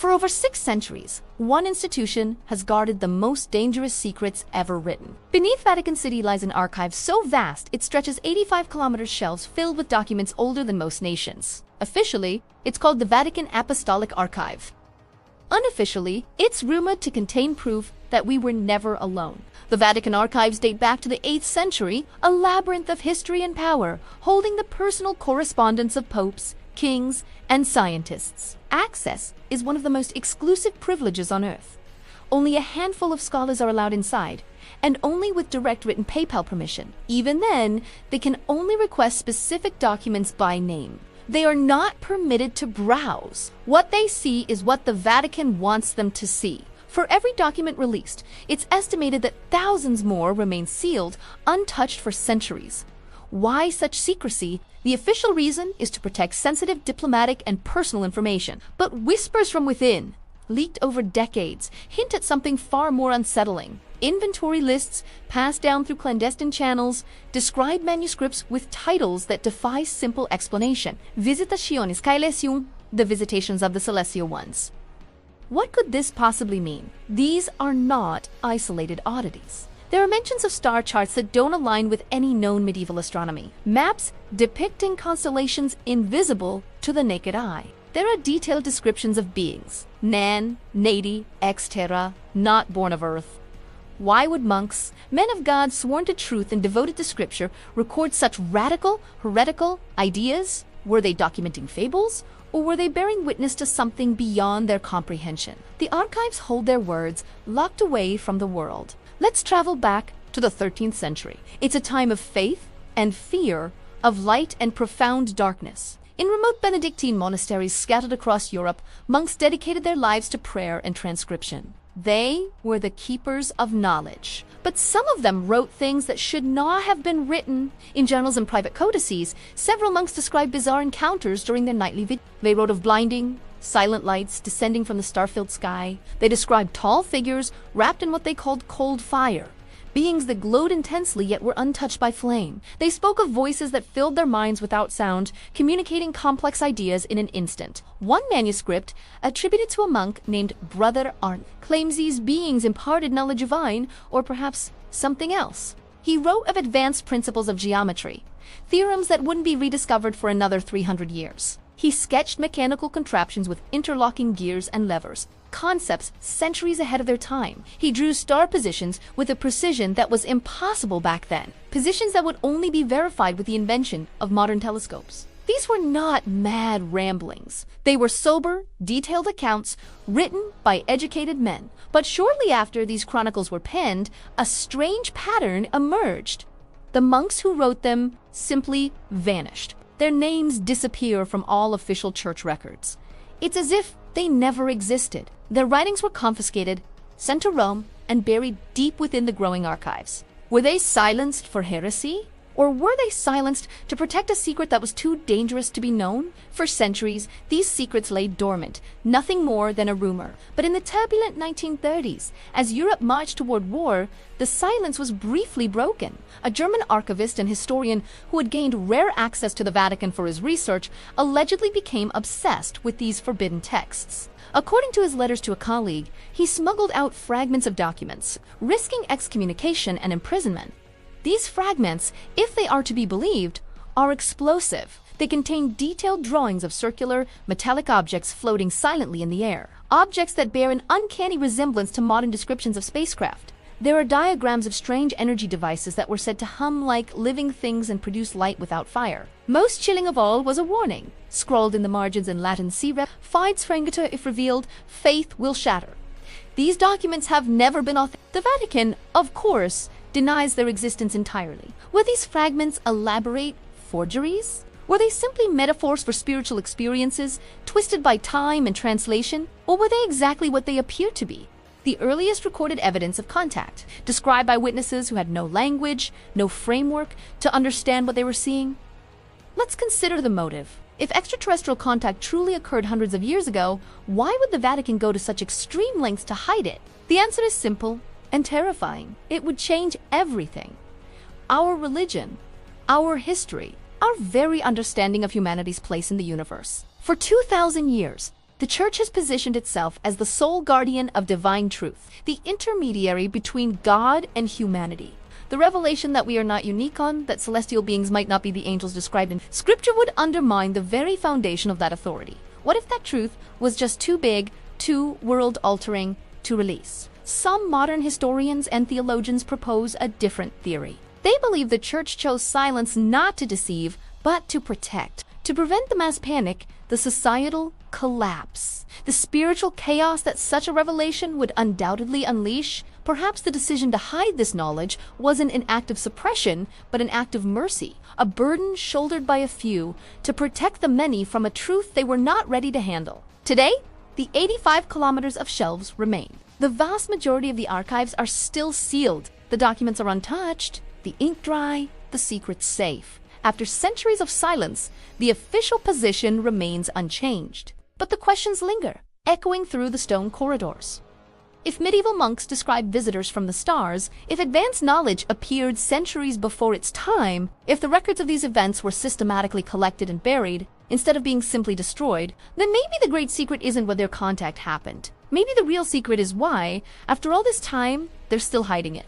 For over 6 centuries, one institution has guarded the most dangerous secrets ever written. Beneath Vatican City lies an archive so vast it stretches 85 kilometers shelves filled with documents older than most nations. Officially, it's called the Vatican Apostolic Archive. Unofficially, it's rumored to contain proof that we were never alone. The Vatican archives date back to the 8th century, a labyrinth of history and power, holding the personal correspondence of popes, kings, and scientists. Access is one of the most exclusive privileges on Earth. Only a handful of scholars are allowed inside, and only with direct written PayPal permission. Even then, they can only request specific documents by name. They are not permitted to browse. What they see is what the Vatican wants them to see. For every document released, it's estimated that thousands more remain sealed, untouched for centuries. Why such secrecy? The official reason is to protect sensitive diplomatic and personal information. But whispers from within, leaked over decades, hint at something far more unsettling. Inventory lists, passed down through clandestine channels, describe manuscripts with titles that defy simple explanation. Visitationes Caelesium, the visitations of the celestial ones. What could this possibly mean? These are not isolated oddities. There are mentions of star charts that don't align with any known medieval astronomy. Maps depicting constellations invisible to the naked eye. There are detailed descriptions of beings. Nan, nati, ex terra, not born of earth. Why would monks, men of God sworn to truth and devoted to scripture, record such radical, heretical ideas? Were they documenting fables? Or were they bearing witness to something beyond their comprehension? The archives hold their words locked away from the world. Let's travel back to the 13th century. It's a time of faith and fear, of light and profound darkness. In remote Benedictine monasteries scattered across Europe, monks dedicated their lives to prayer and transcription. They were the keepers of knowledge. But some of them wrote things that should not have been written. In journals and private codices, several monks described bizarre encounters during their nightly vigil. They wrote of blinding, silent lights descending from the star-filled sky. They described tall figures wrapped in what they called cold fire, beings that glowed intensely yet were untouched by flame. They spoke of voices that filled their minds without sound, communicating complex ideas in an instant. One manuscript, attributed to a monk named Brother Arne, claims these beings imparted knowledge divine, or perhaps something else. He wrote of advanced principles of geometry, theorems that wouldn't be rediscovered for another 300 years. He sketched mechanical contraptions with interlocking gears and levers, concepts centuries ahead of their time. He drew star positions with a precision that was impossible back then, positions that would only be verified with the invention of modern telescopes. These were not mad ramblings. They were sober, detailed accounts written by educated men. But shortly after these chronicles were penned, a strange pattern emerged. The monks who wrote them simply vanished. Their names disappear from all official church records. It's as if they never existed. Their writings were confiscated, sent to Rome, and buried deep within the growing archives. Were they silenced for heresy? Or were they silenced to protect a secret that was too dangerous to be known? For centuries, these secrets lay dormant, nothing more than a rumor. But in the turbulent 1930s, as Europe marched toward war, the silence was briefly broken. A German archivist and historian who had gained rare access to the Vatican for his research allegedly became obsessed with these forbidden texts. According to his letters to a colleague, he smuggled out fragments of documents, risking excommunication and imprisonment. These fragments, if they are to be believed, are explosive. They contain detailed drawings of circular, metallic objects floating silently in the air. Objects that bear an uncanny resemblance to modern descriptions of spacecraft. There are diagrams of strange energy devices that were said to hum like living things and produce light without fire. Most chilling of all was a warning, scrawled in the margins in Latin C-Rep, Fides Frangitur if revealed, faith will shatter. These documents have never been authentic. The Vatican, of course, denies their existence entirely. Were these fragments elaborate forgeries? Were they simply metaphors for spiritual experiences, twisted by time and translation? Or were they exactly what they appeared to be? The earliest recorded evidence of contact, described by witnesses who had no language, no framework to understand what they were seeing? Let's consider the motive. If extraterrestrial contact truly occurred hundreds of years ago, why would the Vatican go to such extreme lengths to hide it? The answer is simple and terrifying. It would change everything. Our religion, our history, our very understanding of humanity's place in the universe. For 2,000 years, The Church has positioned itself as the sole guardian of divine truth, the intermediary between God and humanity. The revelation that we are not unique on, that celestial beings might not be the angels described in Scripture, would undermine the very foundation of that authority. What if that truth was just too big, too world-altering to release? Some modern historians and theologians propose a different theory. They believe the Church chose silence not to deceive, but to protect. To prevent the mass panic, the societal collapse, the spiritual chaos that such a revelation would undoubtedly unleash. Perhaps the decision to hide this knowledge wasn't an act of suppression, but an act of mercy, a burden shouldered by a few to protect the many from a truth they were not ready to handle. Today, the 85 kilometers of shelves remain. The vast majority of the archives are still sealed. The documents are untouched, the ink dry, the secrets safe. After centuries of silence, the official position remains unchanged. But the questions linger, echoing through the stone corridors. If medieval monks described visitors from the stars, if advanced knowledge appeared centuries before its time, if the records of these events were systematically collected and buried, instead of being simply destroyed, then maybe the great secret isn't when their contact happened. Maybe the real secret is why, after all this time, they're still hiding it.